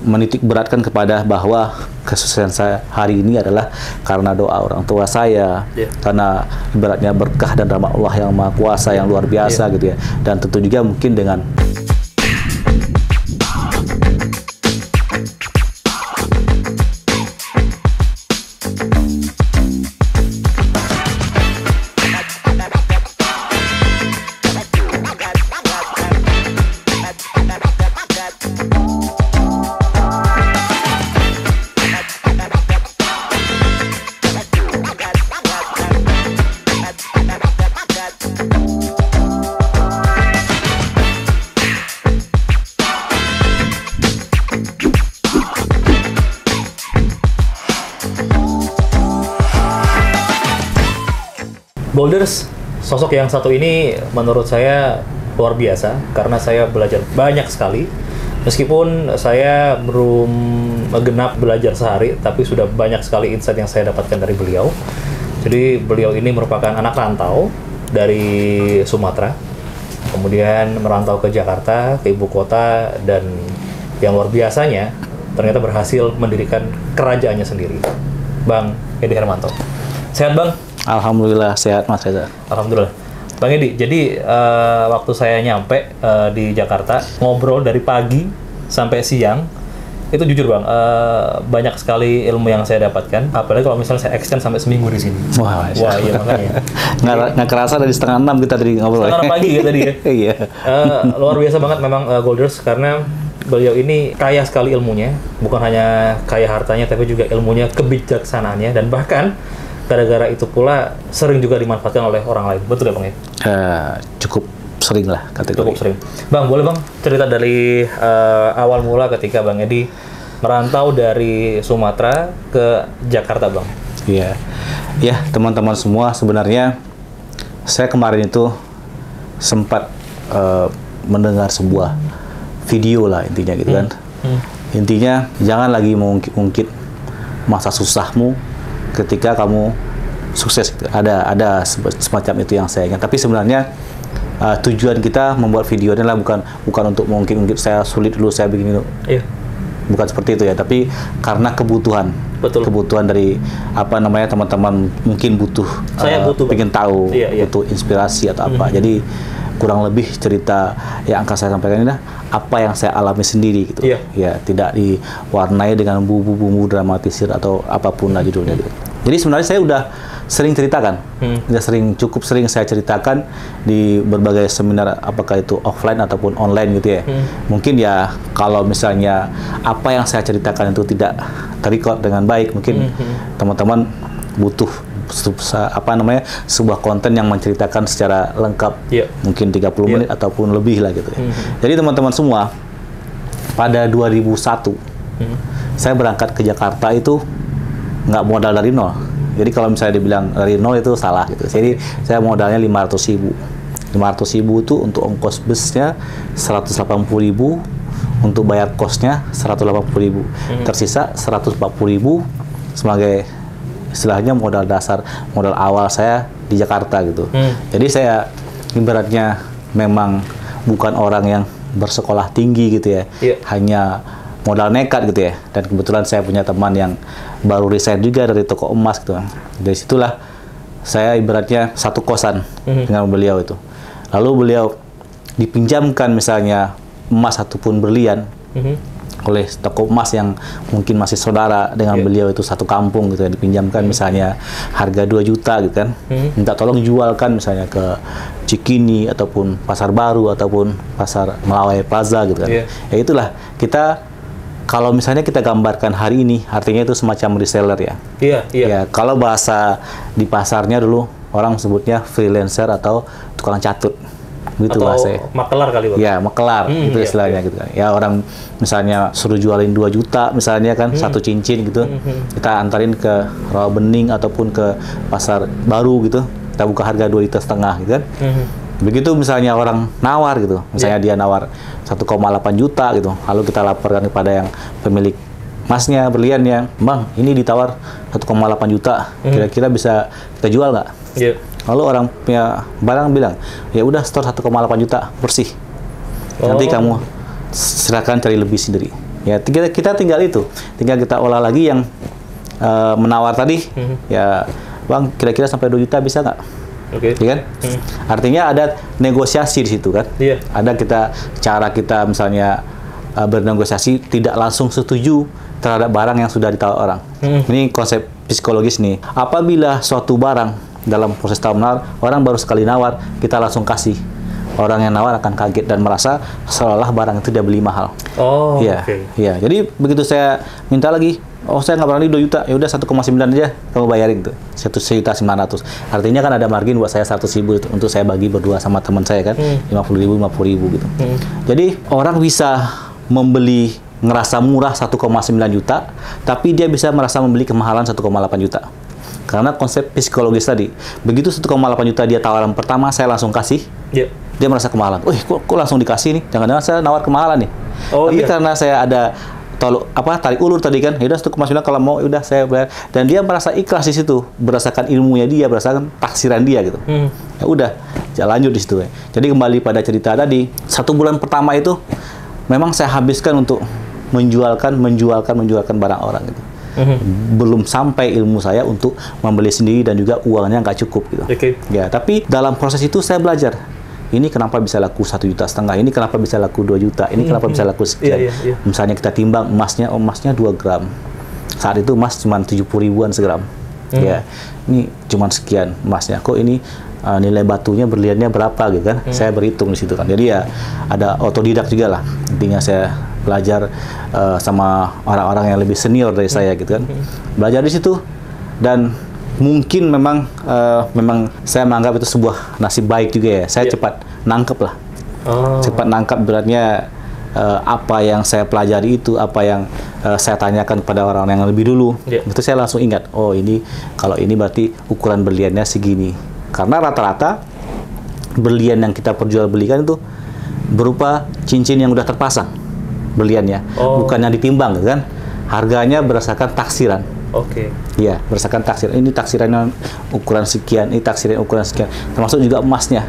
menitik beratkan kepada bahwa kesuksesan saya hari ini adalah karena doa orang tua saya, karena ibaratnya berkah dan rahmat Allah yang Maha Kuasa yang luar biasa gitu ya. Dan tentu juga mungkin dengan Boulders, sosok yang satu ini menurut saya luar biasa karena saya belajar banyak sekali. Meskipun saya belum genap belajar sehari, tapi sudah banyak sekali insight yang saya dapatkan dari beliau. Jadi beliau ini merupakan anak rantau dari Sumatera, kemudian merantau ke Jakarta, ke ibu kota, dan yang luar biasanya ternyata berhasil mendirikan kerajaannya sendiri. Bang Edi Hermanto. Sehat Bang? Alhamdulillah sehat Mas Reza. Alhamdulillah. Bang Edi, jadi waktu saya nyampe di Jakarta, ngobrol dari pagi sampai siang, itu jujur Bang, banyak sekali ilmu yang saya dapatkan. Apalagi kalau misalnya saya extend sampai seminggu di sini. Wah iya makanya. Nggak kerasa dari setengah 6 kita tadi ngobrol. Setengah 6 pagi ya tadi ya. Iya. Luar biasa banget memang Golders, karena beliau ini kaya sekali ilmunya. Bukan hanya kaya hartanya, tapi juga ilmunya, kebijaksanaannya, dan bahkan gara-gara itu pula sering juga dimanfaatkan oleh orang lain. Betul ya Bang ya? Cukup sering lah kategori. Cukup sering. Bang, boleh Bang cerita dari awal mula ketika Bang Edi merantau dari Sumatera ke Jakarta Bang? Iya. Ya, teman-teman semua, sebenarnya saya kemarin itu sempat mendengar sebuah video lah intinya gitu kan. Intinya jangan lagi mengungkit masa susahmu ketika kamu sukses gitu. Ada semacam itu yang saya ingat. Tapi sebenarnya tujuan kita membuat video ini adalah bukan untuk mungkin saya sulit dulu saya bikin itu. Iya. Bukan seperti itu ya, tapi karena kebutuhan. Betul. Kebutuhan dari apa namanya teman-teman mungkin butuh. Saya butuh. Pengen tahu, iya. butuh inspirasi atau apa. Jadi kurang lebih cerita yang akan saya sampaikan ini apa yang saya alami sendiri gitu. Ya, tidak diwarnai dengan bumbu-bumbu dramatisir atau apapun lah judulnya gitu. Jadi sebenarnya saya udah sering ceritakan, cukup sering saya ceritakan di berbagai seminar, apakah itu offline ataupun online gitu ya. Mungkin ya kalau misalnya apa yang saya ceritakan itu tidak terrecord dengan baik, mungkin teman-teman butuh sebuah konten yang menceritakan secara lengkap, mungkin 30 menit ataupun lebih lah gitu ya. Jadi teman-teman semua, pada 2001 saya berangkat ke Jakarta itu nggak modal dari nol. Jadi kalau misalnya dibilang dari nol itu salah gitu. Jadi saya modalnya 500.000. 500.000 itu untuk ongkos busnya, 180.000 untuk bayar kosnya, 180.000. Tersisa 140.000 sebagai istilahnya modal dasar, modal awal saya di Jakarta gitu. Jadi saya ibaratnya memang bukan orang yang bersekolah tinggi gitu ya. Hanya modal nekat gitu ya. Dan kebetulan saya punya teman yang baru resign juga dari toko emas gitu. Dari situlah saya ibaratnya satu kosan dengan beliau itu. Lalu beliau dipinjamkan misalnya emas ataupun berlian oleh toko emas yang mungkin masih saudara dengan beliau itu, satu kampung gitu ya, dipinjamkan misalnya harga 2 juta gitu kan. Minta tolong jualkan misalnya ke Cikini ataupun Pasar Baru ataupun Pasar Melawai Plaza gitu kan. Ya itulah, kita kalau misalnya kita gambarkan hari ini, artinya itu semacam reseller ya. Ya, kalau bahasa di pasarnya dulu orang sebutnya freelancer atau tukang catut. Gitu atau bahasanya. Makelar kali Bang. Ya, makelar itu istilahnya gitu kan. Ya, orang misalnya suruh jualin 2 juta misalnya kan, satu cincin gitu. Kita antarin ke Rawabening ataupun ke Pasar Baru gitu. Kita buka harga 2,5 juta gitu kan. Begitu misalnya orang nawar gitu, misalnya dia nawar 1,8 juta gitu, lalu kita laporkan kepada yang pemilik emasnya, berliannya, Bang, ini ditawar 1,8 juta, kira-kira bisa kita jual nggak? Lalu orang punya barang bilang, ya udah store 1,8 juta bersih, nanti kamu silakan cari lebih sendiri. Ya, kita tinggal kita olah lagi yang menawar tadi. Ya, Bang, kira-kira sampai 2 juta bisa nggak? Oke. Ya kan? Artinya ada negosiasi di situ kan? Iya. Ada cara kita misalnya bernegosiasi tidak langsung setuju terhadap barang yang sudah ditawar orang. Ini konsep psikologis nih. Apabila suatu barang dalam proses tawar menawar, orang baru sekali nawar, kita langsung kasih. Orang yang nawar akan kaget dan merasa seolah barang itu dia beli mahal. Oh, iya. Oke. Iya. Jadi begitu saya minta lagi, oh saya nggak berani 2 juta, ya udah 1,9 aja kamu bayarin tuh, 1.900.000. Artinya kan ada margin buat saya 100.000 untuk saya bagi berdua sama teman saya kan, 50.000 gitu. Jadi orang bisa membeli ngerasa murah 1,9 juta, tapi dia bisa merasa membeli kemahalan 1,8 juta. Karena konsep psikologis tadi, begitu 1,8 juta dia tawaran pertama, saya langsung kasih. Dia merasa kemahalan. Kok langsung dikasih nih? Jangan-jangan saya nawar kemahalan nih. Tapi karena saya ada tarik ulur tadi kan, ya udah 1,9 kalau mau, udah saya bayar. Dan dia merasa ikhlas di situ, berdasarkan ilmunya dia, berdasarkan taksiran dia gitu. Ya udah, lanjut di situ. Jadi kembali pada cerita tadi, 1 bulan pertama itu memang saya habiskan untuk menjualkan barang orang gitu. Belum sampai ilmu saya untuk membeli sendiri dan juga uangnya nggak cukup gitu. Ya, tapi dalam proses itu saya belajar. Ini kenapa bisa laku 1,5 juta, ini kenapa bisa laku 2 juta, ini kenapa bisa laku sekian. Misalnya kita timbang emasnya 2 gram. Saat itu emas cuma 70 ribuan segram. Ya, ini cuma sekian emasnya. Kok ini nilai batunya, berliannya berapa gitu kan? Saya berhitung di situ kan. Jadi ya ada otodidak juga lah. Intinya saya belajar sama orang-orang yang lebih senior dari saya gitu kan. Belajar di situ dan mungkin memang saya menganggap itu sebuah nasib baik juga ya. Saya cepat nangkep lah. Cepat nangkap beratnya apa yang saya pelajari itu, apa yang saya tanyakan kepada orang yang lebih dulu. Itu saya langsung ingat, oh ini kalau ini berarti ukuran berliannya segini. Karena rata-rata berlian yang kita perjualbelikan itu berupa cincin yang udah terpasang berliannya, bukan yang ditimbang kan. Harganya berdasarkan taksiran. Iya, berdasarkan taksiran. Ini taksirannya ukuran sekian, ini taksiran ukuran sekian. Termasuk juga emasnya.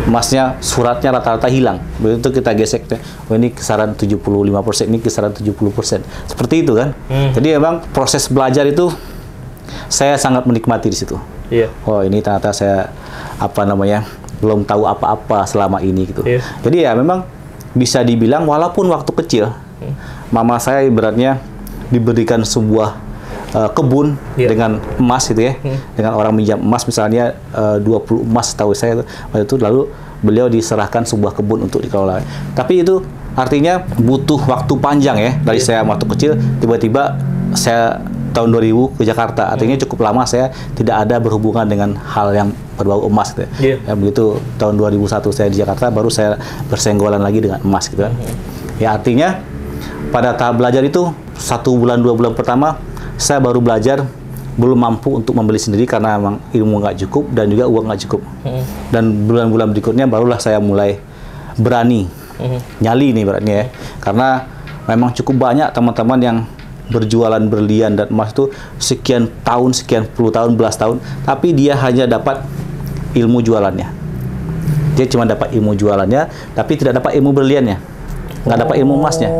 Emasnya suratnya rata-rata hilang. Begitu kita gesek, oh ini kisaran 75%, ini kisaran 70%. Seperti itu kan. Jadi memang proses belajar itu saya sangat menikmati di situ. Oh ini ternyata saya belum tahu apa-apa selama ini gitu. Jadi ya memang bisa dibilang walaupun waktu kecil, mama saya ibaratnya diberikan sebuah kebun dengan emas gitu ya, dengan orang minjam emas misalnya 20 emas tahu saya waktu itu, lalu beliau diserahkan sebuah kebun untuk dikelola. Tapi itu artinya butuh waktu panjang ya, dari saya waktu kecil tiba-tiba saya tahun 2000 ke Jakarta, artinya cukup lama saya tidak ada berhubungan dengan hal yang berbau emas gitu ya. Ya begitu tahun 2001 saya di Jakarta, baru saya bersenggolan lagi dengan emas gitu kan. Ya artinya pada tahap belajar itu 1 bulan 2 bulan pertama saya baru belajar, belum mampu untuk membeli sendiri karena memang ilmu nggak cukup dan juga uang nggak cukup. Dan bulan-bulan berikutnya barulah saya mulai berani nyali nih beratnya ya, karena memang cukup banyak teman-teman yang berjualan berlian dan emas itu sekian tahun, sekian puluh tahun, belas tahun, tapi dia hanya dapat ilmu jualannya. Dia cuma dapat ilmu jualannya, tapi tidak dapat ilmu berliannya, nggak dapat ilmu emasnya.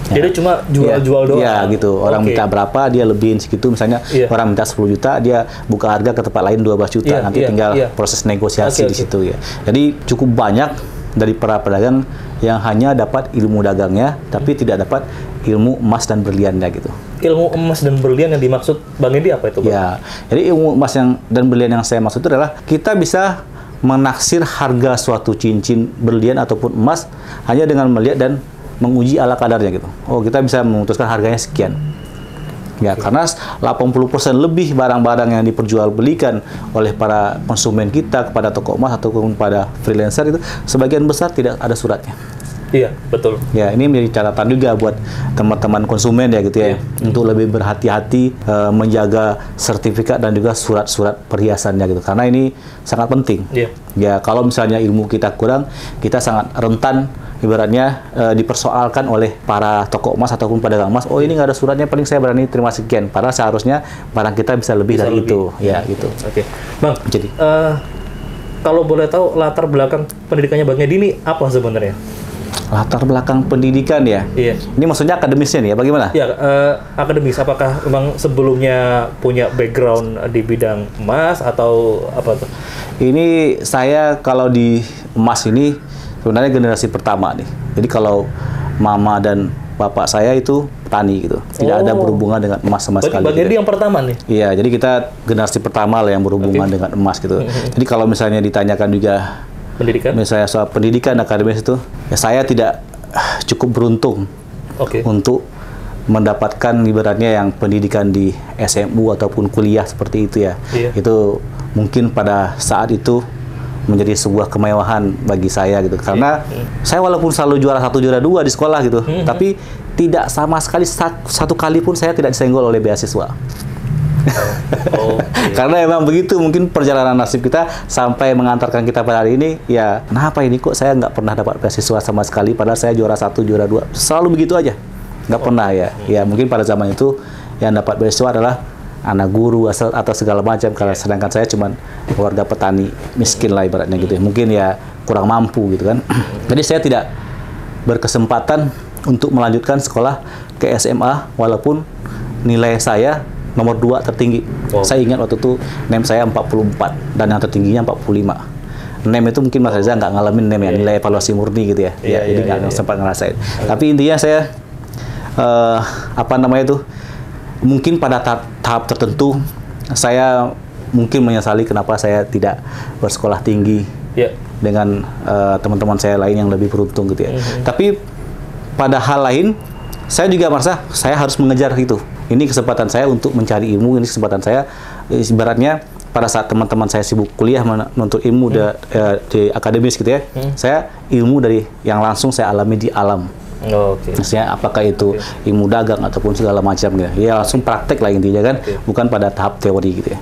Jadi cuma jual-jual doang? Iya gitu, orang minta berapa, dia lebihin segitu, misalnya orang minta 10 juta, dia buka harga ke tempat lain 12 juta, nanti tinggal proses negosiasi di situ ya. Jadi cukup banyak dari para pedagang yang hanya dapat ilmu dagangnya, tapi tidak dapat ilmu emas dan berliannya gitu. Ilmu emas dan berlian yang dimaksud Bang Edi apa itu, Bang? Ya, jadi ilmu emas dan berlian yang saya maksud itu adalah kita bisa menaksir harga suatu cincin berlian ataupun emas hanya dengan melihat dan menguji ala kadarnya gitu. Oh, kita bisa memutuskan harganya sekian. Ya, karena 80% lebih barang-barang yang diperjualbelikan oleh para konsumen kita kepada toko emas ataupun pada freelancer itu sebagian besar tidak ada suratnya. Iya, betul. Ya, ini menjadi catatan juga buat teman-teman konsumen ya gitu ya, untuk lebih berhati-hati menjaga sertifikat dan juga surat-surat perhiasannya gitu. Karena ini sangat penting. Ya, kalau misalnya ilmu kita kurang, kita sangat rentan ibaratnya dipersoalkan oleh para toko emas ataupun pedagang emas. Oh, ini nggak ada suratnya, paling saya berani terima sekian. Padahal seharusnya barang kita bisa lebih dari itu. Ya, gitu. Bang. Jadi, kalau boleh tahu latar belakang pendidikannya Bang Edi ini apa sebenarnya? Latar belakang pendidikan ya? Iya. Ini maksudnya akademisnya nih ya, bagaimana? Ya, akademis. Apakah memang sebelumnya punya background di bidang emas atau apa tuh? Ini saya kalau di emas ini sebenarnya generasi pertama nih. Jadi kalau mama dan bapak saya itu petani gitu. Tidak ada berhubungan dengan emas sama sekali. Jadi yang pertama nih? Iya, jadi kita generasi pertama lah yang berhubungan dengan emas gitu. Jadi kalau misalnya ditanyakan juga pendidikan? Misalnya soal pendidikan akademis itu, ya saya tidak cukup beruntung untuk mendapatkan ibaratnya yang pendidikan di SMU ataupun kuliah seperti itu ya. Iya. Itu mungkin pada saat itu menjadi sebuah kemewahan bagi saya gitu. Karena saya walaupun selalu juara 1, juara 2 di sekolah gitu, tapi tidak sama sekali satu kali pun saya tidak disenggol oleh beasiswa. Karena emang begitu mungkin perjalanan nasib kita sampai mengantarkan kita pada hari ini. Ya kenapa ini kok saya nggak pernah dapat beasiswa sama sekali padahal saya juara 1, juara 2 selalu begitu aja, nggak pernah ya. Ya mungkin pada zaman itu yang dapat beasiswa adalah anak guru atau segala macam, karena sedangkan saya cuman keluarga petani miskin lah ibaratnya gitu ya. Mungkin ya kurang mampu gitu kan. Jadi saya tidak berkesempatan untuk melanjutkan sekolah ke SMA walaupun nilai saya nomor 2 tertinggi. Saya ingat waktu itu NEM saya 44 dan yang tertingginya 45. NEM itu mungkin Mas Reza nggak ngalamin NEM ya, nilai evaluasi murni gitu ya. Jadi nggak sempat ngerasain. Tapi intinya saya mungkin pada tahap tertentu saya mungkin menyesali kenapa saya tidak bersekolah tinggi dengan teman-teman saya lain yang lebih beruntung gitu ya. Tapi pada hal lain saya juga merasa saya harus mengejar itu. Ini kesempatan saya untuk mencari ilmu, ini kesempatan saya ibaratnya pada saat teman-teman saya sibuk kuliah menuntut ilmu di akademis gitu ya. Saya ilmu dari yang langsung saya alami di alam. Maksudnya apakah itu ilmu dagang ataupun segala macam gitu. Ya langsung praktek lah intinya kan, bukan pada tahap teori gitu ya.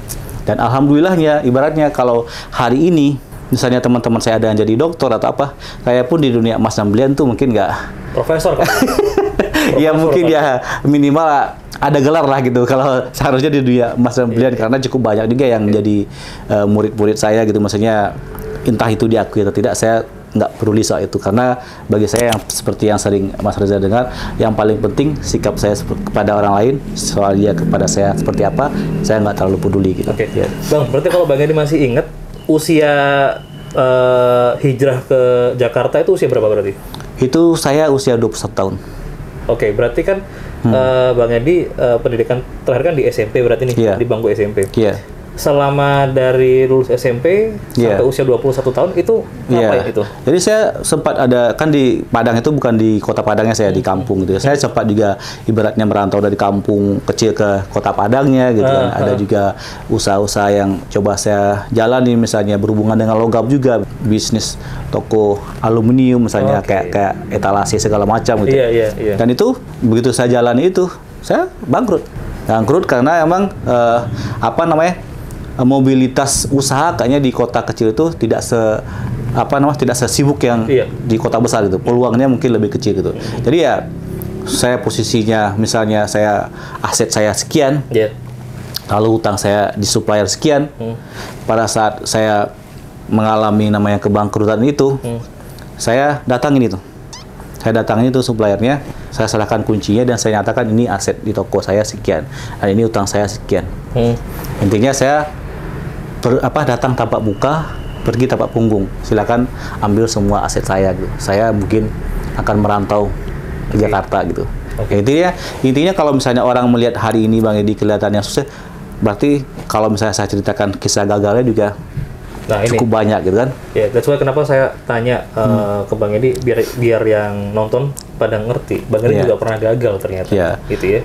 Dan alhamdulillahnya ibaratnya kalau hari ini misalnya teman-teman saya ada yang jadi dokter atau apa, saya pun di dunia emas dan belian tuh mungkin nggak profesor kan? Ya mungkin ya minimal ada gelar lah gitu kalau seharusnya di dunia emas dan belian, karena cukup banyak juga yang jadi murid-murid saya gitu. Maksudnya entah itu diakui atau tidak, saya nggak peduli soal itu, karena bagi saya yang seperti yang sering Mas Reza dengar, yang paling penting sikap saya kepada orang lain, soal dia kepada saya seperti apa, saya nggak terlalu peduli gitu. Ya. Bang, berarti kalau Bang Edi masih ingat usia hijrah ke Jakarta itu usia berapa berarti? Itu saya usia 21 tahun. Berarti kan Bang Edi pendidikan terakhir kan di SMP berarti nih, di bangku SMP. Selama dari lulus SMP sampai usia 21 tahun itu ngapain itu? Jadi saya sempat ada, kan di Padang itu bukan di kota Padangnya, saya di kampung gitu. Saya sempat juga ibaratnya merantau dari kampung kecil ke kota Padangnya gitu kan. Ada juga usaha-usaha yang coba saya jalani, misalnya berhubungan dengan logam juga, bisnis toko aluminium misalnya, kayak etalase segala macam gitu. Dan itu begitu saya jalani itu, saya bangkrut karena emang mobilitas usaha kayaknya di kota kecil itu tidak sesibuk yang di kota besar gitu. Peluangnya mungkin lebih kecil gitu. Jadi ya saya posisinya misalnya aset saya sekian, lalu utang saya di supplier sekian. Pada saat saya mengalami namanya kebangkrutan itu, saya datangin itu suppliernya, saya serahkan kuncinya dan saya nyatakan ini aset di toko saya sekian, dan ini utang saya sekian. Intinya saya datang tanpa muka, pergi tanpa punggung. Silakan ambil semua aset saya gitu. Saya mungkin akan merantau ke Jakarta gitu. Intinya kalau misalnya orang melihat hari ini Bang Edi kelihatannya susah, berarti kalau misalnya saya ceritakan kisah gagalnya juga cukup banyak gitu kan. That's why kenapa saya tanya ke Bang Edi biar yang nonton pada ngerti. Bang Edi juga pernah gagal ternyata gitu ya.